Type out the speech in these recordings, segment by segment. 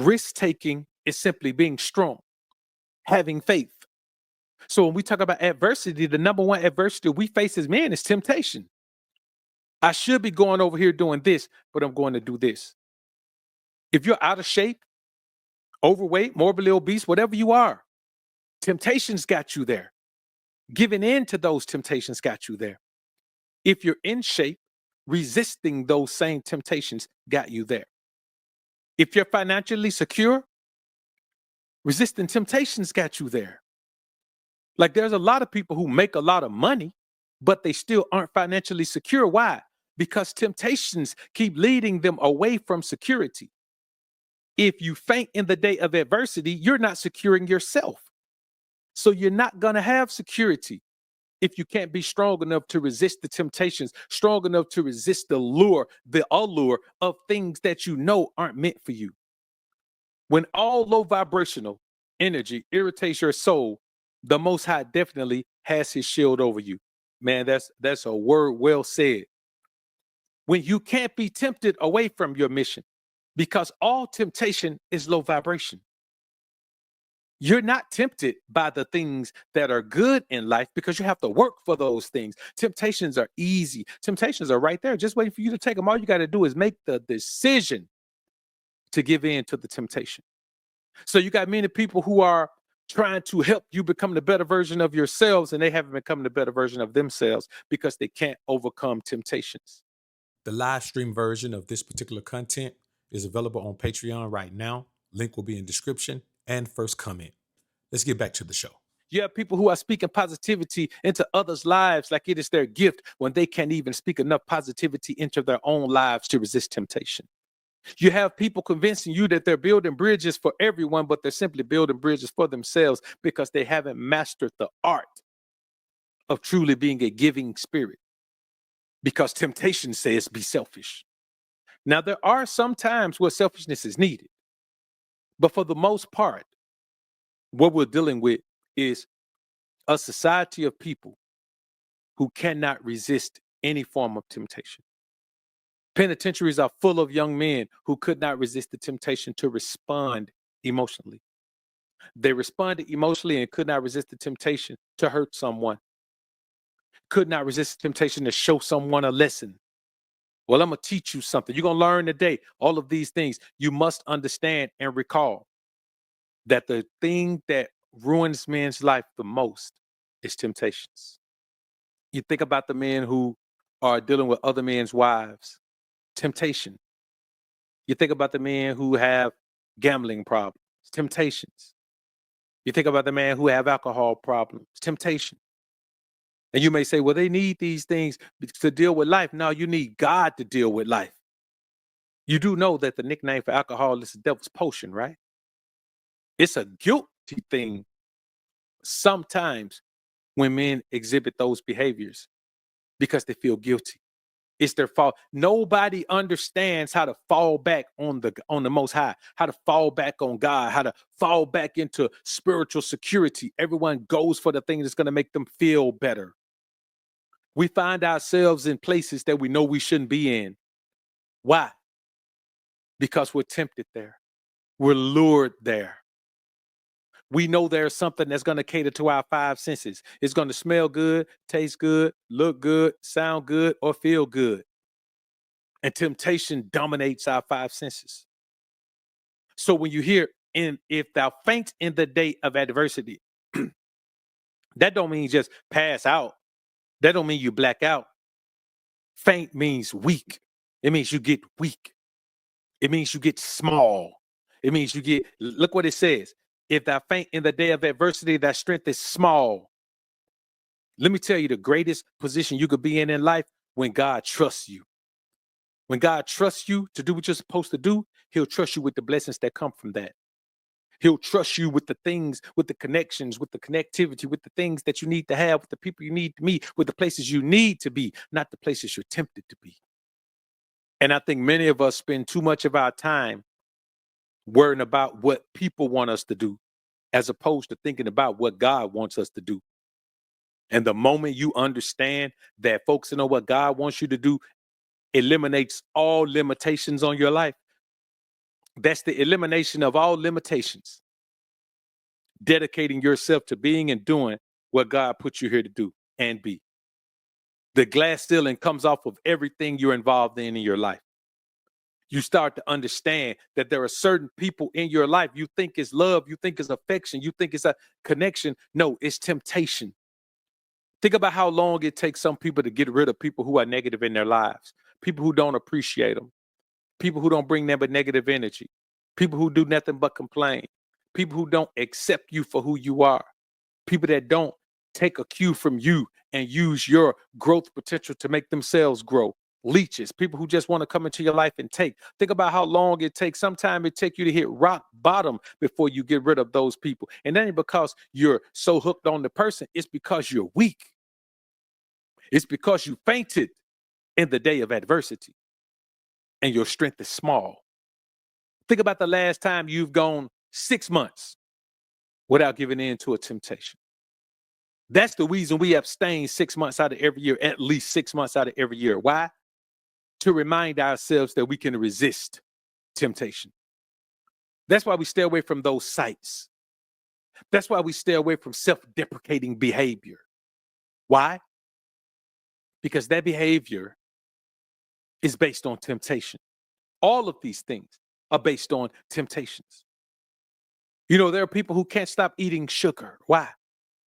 Risk taking is simply being strong, having faith. So when we talk about adversity, the number one adversity we face as men is temptation. I should be going over here doing this, but I'm going to do this. If you're out of shape, overweight, morbidly obese, whatever you are, temptations got you there. Giving in to those temptations got you there. If you're in shape, resisting those same temptations got you there. If you're financially secure, resisting temptations got you there. Like there's a lot of people who make a lot of money, but they still aren't financially secure. Why? Because temptations keep leading them away from security. If you faint in the day of adversity, you're not securing yourself. So you're not going to have security if you can't be strong enough to resist the temptations, strong enough to resist the allure of things that you know aren't meant for you. When all low vibrational energy irritates your soul, the Most High definitely has his shield over you. Man, that's a word well said. When you can't be tempted away from your mission, because all temptation is low vibration. You're not tempted by the things that are good in life because you have to work for those things. Temptations are easy. Temptations are right there, just waiting for you to take them. All you got to do is make the decision to give in to the temptation. So you got many people who are trying to help you become the better version of yourselves, and they haven't become the better version of themselves because they can't overcome temptations. The live stream version of this particular content is available on Patreon right now. Link will be in description and first comment. Let's get back to the show. You have people who are speaking positivity into others' lives like it is their gift when they can't even speak enough positivity into their own lives to resist temptation. You have people convincing you that they're building bridges for everyone, but they're simply building bridges for themselves because they haven't mastered the art of truly being a giving spirit. Because temptation says be selfish. Now, there are some times where selfishness is needed, but for the most part, what we're dealing with is a society of people who cannot resist any form of temptation. Penitentiaries are full of young men who could not resist the temptation to respond emotionally. They responded emotionally and could not resist the temptation to hurt someone, could not resist the temptation to show someone a lesson. Well, I'm going to teach you something. You're going to learn today. All of these things you must understand and recall that the thing that ruins men's life the most is temptations. You think about the men who are dealing with other men's wives, temptation. You think about the men who have gambling problems, temptations. You think about the man who have alcohol problems, temptation. And you may say, well, they need these things to deal with life. No, you need God to deal with life. You do know that the nickname for alcohol is the devil's potion, right? It's a guilty thing sometimes when men exhibit those behaviors because they feel guilty. It's their fault. Nobody understands how to fall back on the Most High, how to fall back on God, how to fall back into spiritual security. Everyone goes for the thing that's going to make them feel better. We find ourselves in places that we know we shouldn't be in. Why? Because we're tempted there. We're lured there. We know there's something that's going to cater to our five senses. It's going to smell good, taste good, look good, sound good, or feel good. And temptation dominates our five senses. So when you hear, if thou faint in the day of adversity, that don't mean just pass out. That don't mean you black out. Faint means weak. It means you get weak. It means you get small. It means you get, look what it says. If thou faint in the day of adversity, thy strength is small. Let me tell you the greatest position you could be in life when God trusts you. When God trusts you to do what you're supposed to do, he'll trust you with the blessings that come from that. He'll trust you with the things, with the connections, with the connectivity, with the things that you need to have, with the people you need to meet, with the places you need to be, not the places you're tempted to be. And I think many of us spend too much of our time worrying about what people want us to do, as opposed to thinking about what God wants us to do. And the moment you understand that focusing on what God wants you to do eliminates all limitations on your life, That's the elimination of all limitations, dedicating yourself to being and doing what God put you here to do and be. The glass ceiling comes off of everything you're involved in your life. You start to understand that there are certain people in your life you think is love, you think is affection, you think it's a connection. No, it's temptation. Think about how long it takes some people to get rid of people who are negative in their lives, people who don't appreciate them, people who don't bring them but negative energy, people who do nothing but complain, people who don't accept you for who you are, people that don't take a cue from you and use your growth potential to make themselves grow. Leeches, people who just want to come into your life and take. Think about how long it takes. Sometimes it takes you to hit rock bottom before you get rid of those people. And that ain't because you're so hooked on the person. It's because you're weak. It's because you fainted in the day of adversity and your strength is small. Think about the last time you've gone 6 months without giving in to a temptation. That's the reason we abstain 6 months out of every year, at least 6 months out of every year. Why? To remind ourselves that we can resist temptation. That's why we stay away from those sites. That's why we stay away from self-deprecating behavior. Why? Because that behavior is based on temptation. All of these things are based on temptations. You know, there are people who can't stop eating sugar. Why?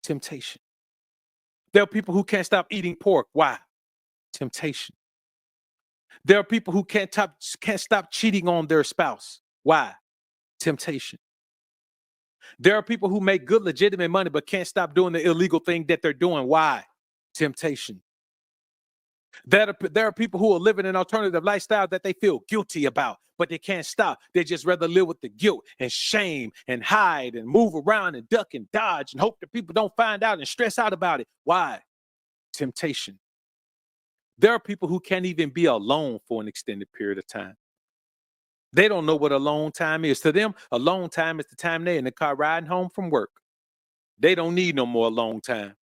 Temptation. There are people who can't stop eating pork. Why? Temptation. There are people who can't stop cheating on their spouse. Why? Temptation. There are people who make good, legitimate money but can't stop doing the illegal thing that they're doing. Why? Temptation. There are people who are living an alternative lifestyle that they feel guilty about, but they can't stop. They just rather live with the guilt and shame and hide and move around and duck and dodge and hope that people don't find out and stress out about it. Why? Temptation. There are people who can't even be alone for an extended period of time. They don't know what alone time is. To them, alone time is the time they're in the car riding home from work. They don't need no more alone time.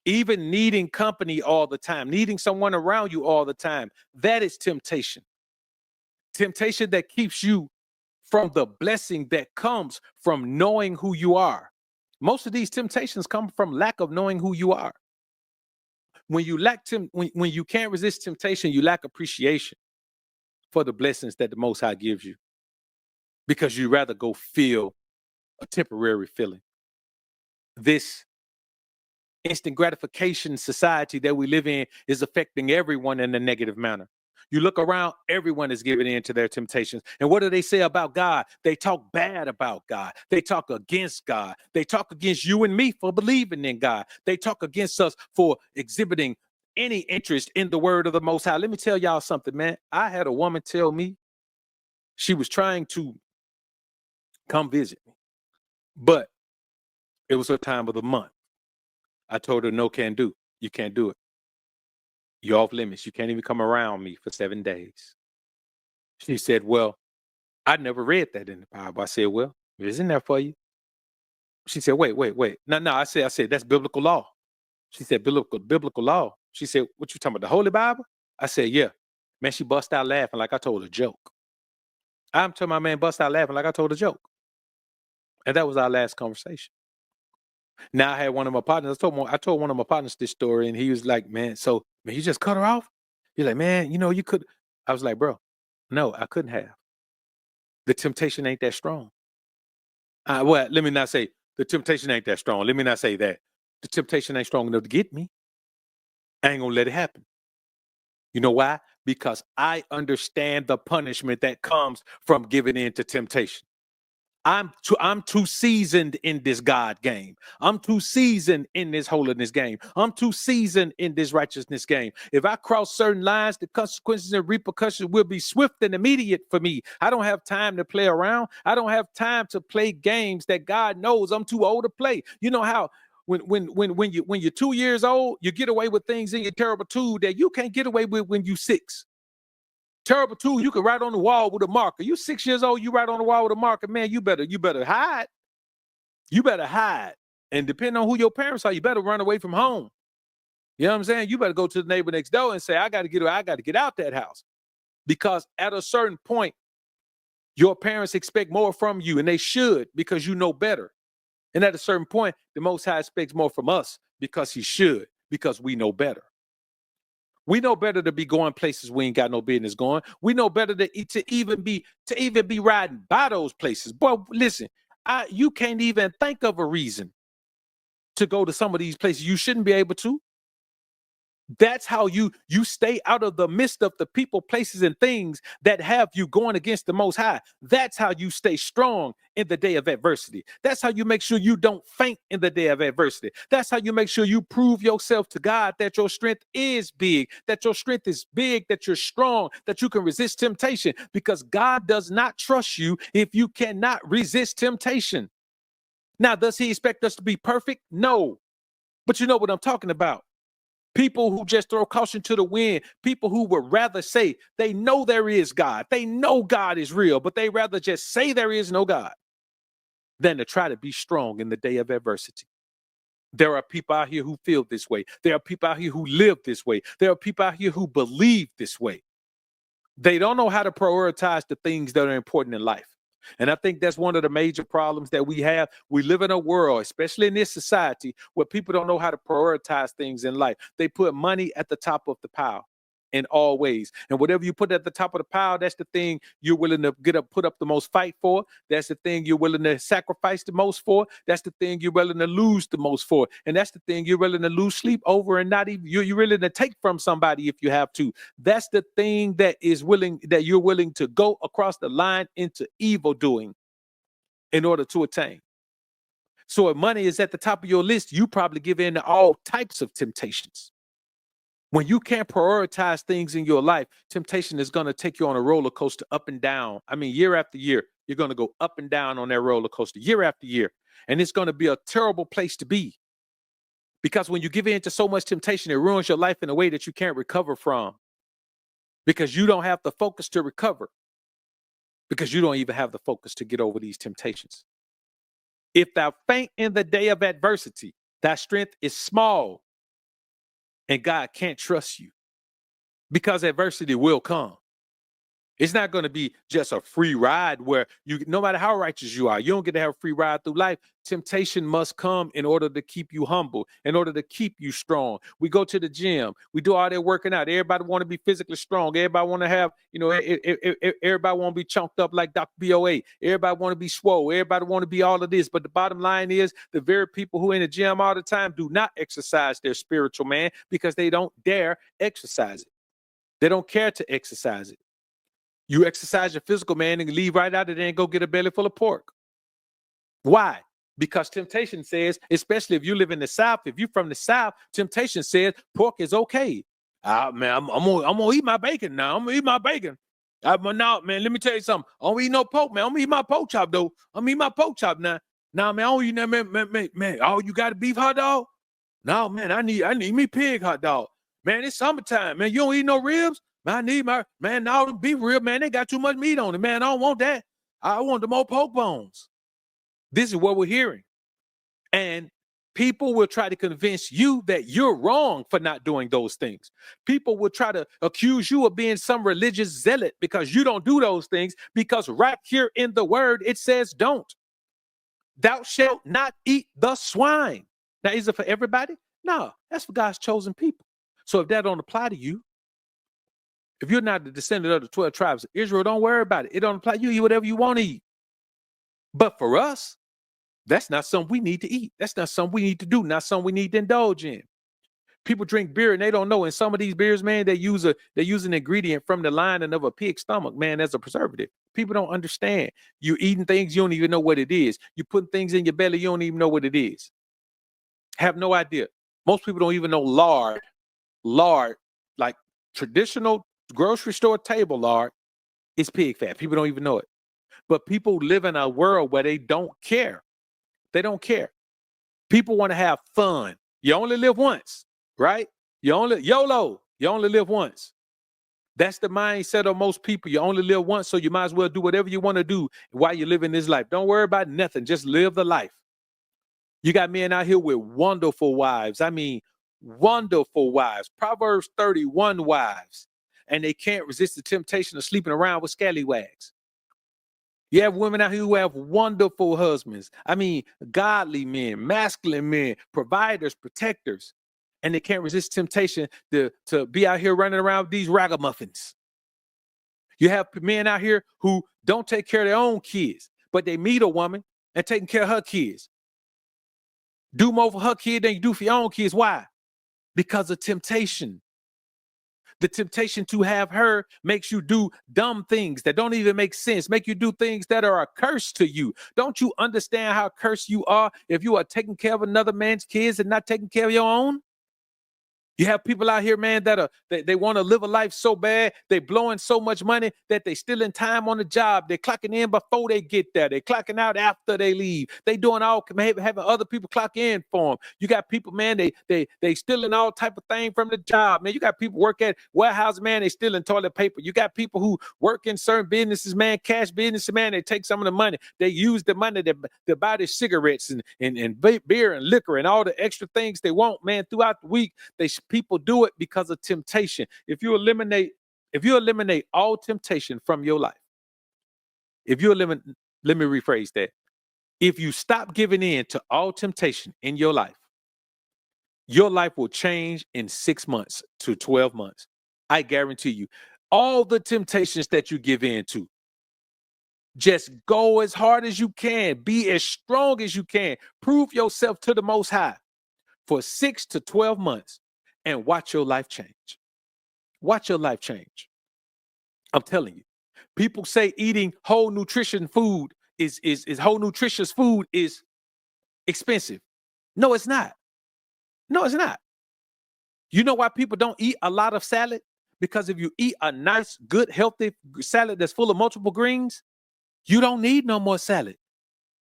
Even needing company all the time, needing someone around you all the time, that is temptation. Temptation that keeps you from the blessing that comes from knowing who you are. Most of these temptations come from lack of knowing who you are. When you when you can't resist temptation, you lack appreciation for the blessings that the Most High gives you, because you rather go feel a temporary feeling. This instant gratification society that we live in is affecting everyone in a negative manner. You look around, everyone is giving in to their temptations. And what do they say about God? They talk bad about God. They talk against God. They talk against you and me for believing in God. They talk against us for exhibiting any interest in the word of the Most High. Let me tell y'all something, man. I had a woman tell me she was trying to come visit me, but it was her time of the month. I told her, no, can't do. You can't do it. You're off limits. You can't even come around me for 7 days. She said, well, I never read that in the Bible. I said, well, it's in there for you. She said, wait. No. I said, that's biblical law. She said, biblical law. She said, what you talking about, the Holy Bible? I said, yeah. Man, she bust out laughing like I told a joke. I'm telling my man, bust out laughing like I told a joke. And that was our last conversation. Now I had one of my partners. I told one of my partners this story, and he was like, man, you just cut her off? He's like, man, you could. I was like, bro, no, I couldn't have. The temptation ain't that strong. Well, let me not say the temptation ain't that strong. Let me not say that. The temptation ain't strong enough to get me. I ain't gonna let it happen. You know why? Because I understand the punishment that comes from giving in to temptation. I'm too seasoned in this God game. I'm too seasoned in this holiness game. I'm too seasoned in this righteousness game. If I cross certain lines, the consequences and repercussions will be swift and immediate for me. I don't have time to play around. I don't have time to play games that God knows I'm too old to play. You know how when you're 2 years old, you get away with things in your terrible 2 that you can't get away with when you're 6. Terrible 2, you can write on the wall with a marker. You 6 years old, you write on the wall with a marker, man, you better hide. You better hide. And depending on who your parents are, you better run away from home. You know what I'm saying? You better go to the neighbor next door and say, I got to get out that house. Because at a certain point, Your parents expect more from you, and they should, because you know better. And at a certain point, the Most High expects more from us because he should, because we know better. We know better to be going places we ain't got no business going. We know better to even be riding by those places. Boy, listen, you can't even think of a reason to go to some of these places. You shouldn't be able to. That's how you stay out of the midst of the people, places, and things that have you going against the Most High. That's how you stay strong in the day of adversity. That's how you make sure you don't faint in the day of adversity. That's how you make sure you prove yourself to God that your strength is big, that you're strong, that you can resist temptation, because God does not trust you if you cannot resist temptation. Now, does he expect us to be perfect? No. But you know what I'm talking about. People who just throw caution to the wind, people who would rather say they know there is God, they know God is real, but they rather just say there is no God than to try to be strong in the day of adversity. There are people out here who feel this way. There are people out here who live this way. There are people out here who believe this way. They don't know how to prioritize the things that are important in life. And I think that's one of the major problems that we have. We live in a world, especially in this society, where people don't know how to prioritize things in life. They put money at the top of the pile in all ways. And whatever you put at the top of the pile, that's the thing you're willing to put up the most fight for. That's the thing you're willing to sacrifice the most for. That's the thing you're willing to lose the most for. And that's the thing you're willing to lose sleep over, and not even you're willing to take from somebody if you have to. That's the thing that you're willing to go across the line into evil doing in order to attain. So if money is at the top of your list, you probably give in to all types of temptations. When you can't prioritize things in your life, temptation is going to take you on a roller coaster up and down. I mean, year after year, you're going to go up and down on that roller coaster year after year. And it's going to be a terrible place to be. Because when you give in to so much temptation, it ruins your life in a way that you can't recover from. Because you don't have the focus to recover. Because you don't even have the focus to get over these temptations. If thou faint in the day of adversity, thy strength is small. And God can't trust you, because adversity will come. It's not going to be just a free ride where no matter how righteous you are, you don't get to have a free ride through life. Temptation must come in order to keep you humble, in order to keep you strong. We go to the gym. We do all that working out. Everybody want to be physically strong. Everybody want to have, everybody want to be chunked up like Dr. BOA. Everybody want to be swole. Everybody want to be all of this. But the bottom line is, the very people who are in the gym all the time do not exercise their spiritual man, because they don't dare exercise it. They don't care to exercise it. You exercise your physical man and leave right out of there and go get a belly full of pork. Why? Because temptation says, especially if you live in the South, if you're from the South, temptation says pork is okay. Man, I'm gonna eat my bacon now. I'm gonna eat my bacon. Now, man, let me tell you something. I don't eat no pork, man. I'm gonna eat my pork chop though. I'm gonna eat my pork chop now. Now, man, I don't eat that, man. Oh, you got a beef hot dog? No, man, I need me pig hot dog. Man, it's summertime, man. You don't eat no ribs? Man, I need my, man, now the beef rib, man, they got too much meat on it, man. I don't want that. I want the more poke bones. This is what we're hearing. And people will try to convince you that you're wrong for not doing those things. People will try to accuse you of being some religious zealot because you don't do those things, because right here in the word, it says don't. Thou shalt not eat the swine. Now, is it for everybody? No, that's for God's chosen people. So if that don't apply to you, if you're not the descendant of the 12 tribes of Israel, don't worry about it. It don't apply. You eat whatever you want to eat. But for us, that's not something we need to eat. That's not something we need to do. Not something we need to indulge in. People drink beer and they don't know. And some of these beers, man, they use an ingredient from the lining of a pig's stomach, man, as a preservative. People don't understand. You're eating things, you don't even know what it is. You put things in your belly, you don't even know what it is. Have no idea. Most people don't even know lard. Lard, like traditional grocery store table lard, is pig fat. People don't even know it. But people live in a world where they don't care. They don't care. People want to have fun. You only live once, right? YOLO. You only live once. That's the mindset of most people. You only live once, so you might as well do whatever you want to do while you're living this life. Don't worry about nothing. Just live the life. You got men out here with wonderful wives. I mean, wonderful wives. Proverbs 31 wives. And they can't resist the temptation of sleeping around with scallywags. You have women out here who have wonderful husbands. I mean, godly men, masculine men, providers, protectors. And they can't resist temptation to be out here running around with these ragamuffins. You have men out here who don't take care of their own kids, but they meet a woman and taking care of her kids. Do more for her kid than you do for your own kids. Why? Because of temptation. The temptation to have her makes you do dumb things that don't even make sense, make you do things that are a curse to you. Don't you understand how cursed you are if you are taking care of another man's kids and not taking care of your own? You have people out here, man, that they want to live a life so bad, they blowing so much money that they still in time on the job. They're clocking in before they get there. They're clocking out after they leave. They doing all having other people clock in for them. You got people, man, they stealing all type of thing from the job. Man, you got people work at warehouse, man, they stealing toilet paper. You got people who work in certain businesses, man, cash businesses, man, they take some of the money. They use the money to buy their cigarettes and beer and liquor and all the extra things they want, man, throughout the week. People do it because of temptation. If you eliminate all temptation from your life, let me rephrase that. If you stop giving in to all temptation in your life will change in 6 months to 12 months. I guarantee you, all the temptations that you give in to, just go as hard as you can, be as strong as you can, prove yourself to the Most High for 6 to 12 months. And watch your life change. Watch your life change. I'm telling you. People say eating whole nutrition food is whole nutritious food is expensive. No, it's not. No, it's not. You know why people don't eat a lot of salad? Because if you eat a nice, good, healthy salad that's full of multiple greens, you don't need no more salad.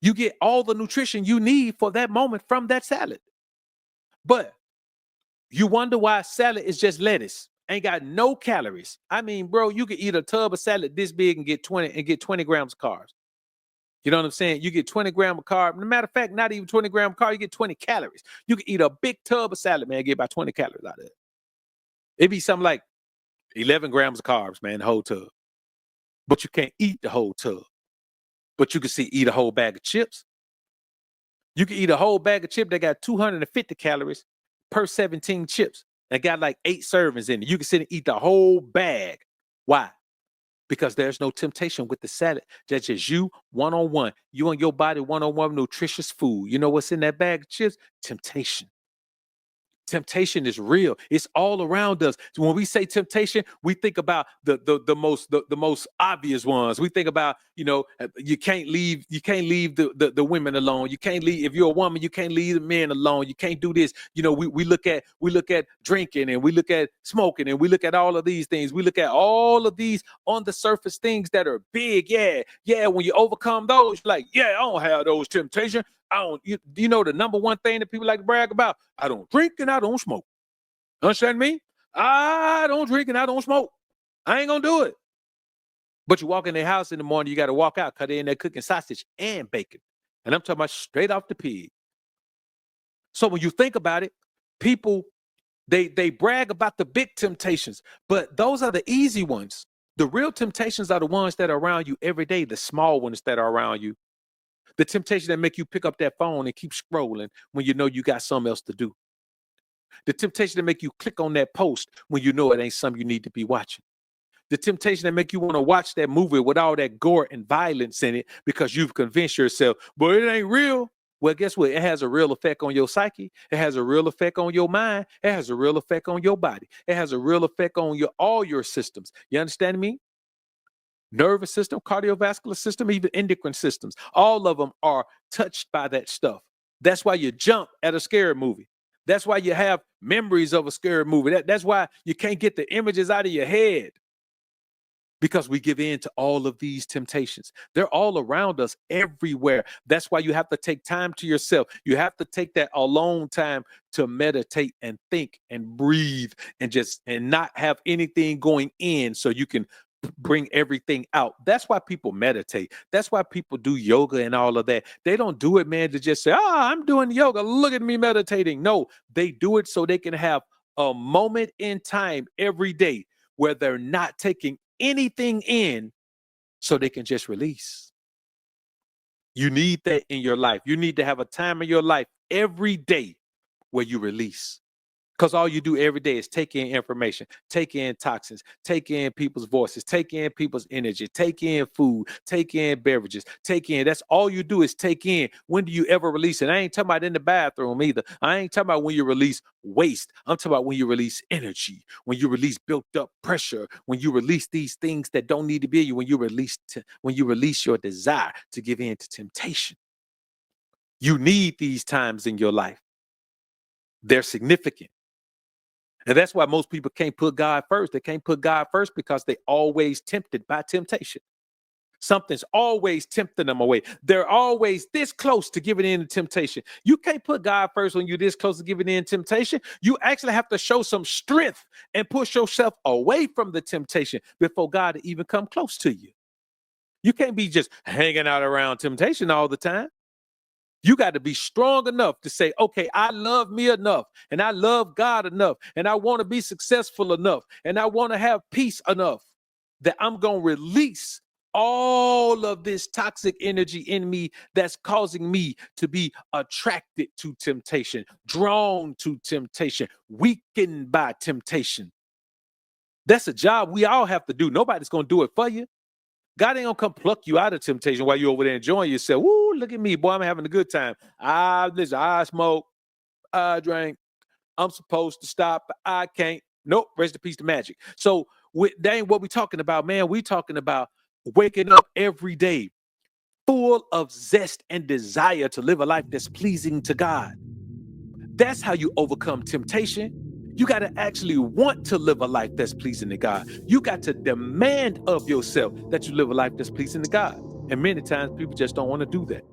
You get all the nutrition you need for that moment from that salad. But you wonder why salad is just lettuce, ain't got no calories. I mean, bro, you could eat a tub of salad this big and get 20 grams of carbs. You know what I'm saying? You get 20 grams of carbs. No matter of fact, not even 20 grams of carbs, you get 20 calories. You can eat a big tub of salad, man, get about 20 calories out of it. It'd be something like 11 grams of carbs, man, the whole tub. But you can't eat the whole tub. But you can eat a whole bag of chips. You can eat a whole bag of chips that got 250 calories per 17 chips. That got like 8 servings in it. You can sit and eat the whole bag. Why? Because there's no temptation with the salad. That's just you one-on-one. You and your body one-on-one nutritious food. You know what's in that bag of chips? Temptation. Temptation is real. It's all around us. So when we say temptation, we think about the most obvious ones. We think about, you can't leave the women alone. You can't leave, if you're a woman, you can't leave the men alone. You can't do this. We look at drinking, and we look at smoking, and we look at all of these things. We look at all of these on the surface things that are big. Yeah. When you overcome those, you're like, yeah, I don't have those temptations. You know the number one thing that people like to brag about? I don't drink and I don't smoke. Understand me? I don't drink and I don't smoke. I ain't gonna do it. But you walk in their house in the morning, you got to walk out, cut in there cooking sausage and bacon. And I'm talking about straight off the pig. So when you think about it, people, they brag about the big temptations, but those are the easy ones. The real temptations are the ones that are around you every day, the small ones that are around you. The temptation that make you pick up that phone and keep scrolling when you know you got something else to do. The temptation that make you click on that post when you know it ain't something you need to be watching. The temptation that make you want to watch that movie with all that gore and violence in it because you've convinced yourself, but it ain't real. Well, guess what? It has a real effect on your psyche. It has a real effect on your mind. It has a real effect on your body. It has a real effect on all your systems. You understand me? Nervous system, cardiovascular system, even endocrine systems. All of them are touched by that stuff. That's why you jump at a scary movie. That's why you have memories of a scary movie. That's why you can't get the images out of your head. Because we give in to all of these temptations. They're all around us everywhere. That's why you have to take time to yourself. You have to take that alone time to meditate and think and breathe and not have anything going in so you can bring everything out. That's why people meditate. That's why people do yoga and all of that. They don't do it, man, to just say, I'm doing yoga. Look at me meditating. No, they do it so they can have a moment in time every day where they're not taking anything in so they can just release. You need that in your life. You need to have a time in your life every day where you release. Because all you do every day is take in information, take in toxins, take in people's voices, take in people's energy, take in food, take in beverages, take in. That's all you do is take in. When do you ever release it? I ain't talking about in the bathroom either. I ain't talking about when you release waste. I'm talking about when you release energy, when you release built up pressure, when you release these things that don't need to be you, when you release your desire to give in to temptation. You need these times in your life. They're significant. And that's why most people can't put God first. They can't put God first because they always tempted by temptation. Something's always tempting them away. They're always this close to giving in to temptation. You can't put God first when you're this close to giving in to temptation. You actually have to show some strength and push yourself away from the temptation before God to even come close to you. You can't be just hanging out around temptation all the time. You got to be strong enough to say, okay, I love me enough and I love God enough and I want to be successful enough and I want to have peace enough that I'm going to release all of this toxic energy in me that's causing me to be attracted to temptation, drawn to temptation, weakened by temptation. That's a job we all have to do. Nobody's going to do it for you. God ain't gonna come pluck you out of temptation while you're over there enjoying yourself. Woo, look at me, boy, I'm having a good time. Listen, I smoke, I drink, I'm supposed to stop, but I can't. Nope, rest in peace to magic. So that ain't what we talking about, man. We talking about waking up every day full of zest and desire to live a life that's pleasing to God. That's how you overcome temptation. You got to actually want to live a life that's pleasing to God. You got to demand of yourself that you live a life that's pleasing to God. And many times people just don't want to do that.